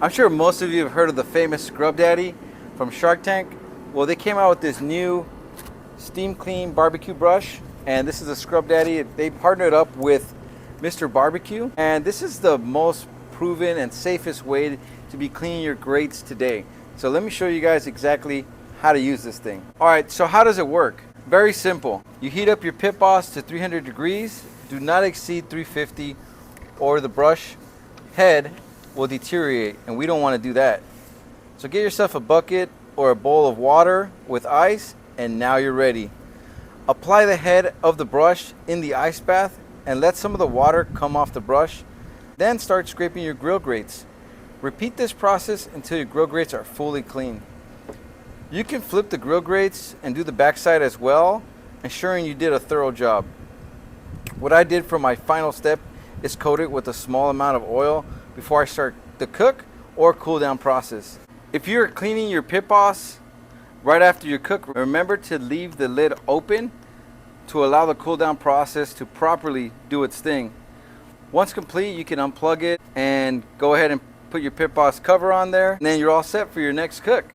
I'm sure most of you have heard of the famous Scrub Daddy from Shark Tank. Well, they came out with this new steam clean barbecue brush, and this is a Scrub Daddy. They partnered up with Mr. Barbecue, and this is the most proven and safest way to be cleaning your grates today. So let me show you guys exactly how to use this thing. All right, so how does it work? Very simple. You heat up your pit boss to 300 degrees. Do not exceed 350 or the brush head will deteriorate, and we don't want to do that. So get yourself a bucket or a bowl of water with ice, and now you're ready. Apply the head of the brush in the ice bath and let some of the water come off the brush. Then start scraping your grill grates. Repeat this process until your grill grates are fully clean. You can flip the grill grates and do the backside as well, ensuring you did a thorough job. What I did for my final step is coat it with a small amount of oil before I start the cook or cool down process. If you're cleaning your pit boss right after you cook, remember to leave the lid open to allow the cool down process to properly do its thing. Once complete, you can unplug it and go ahead and put your pit boss cover on there, and then you're all set for your next cook.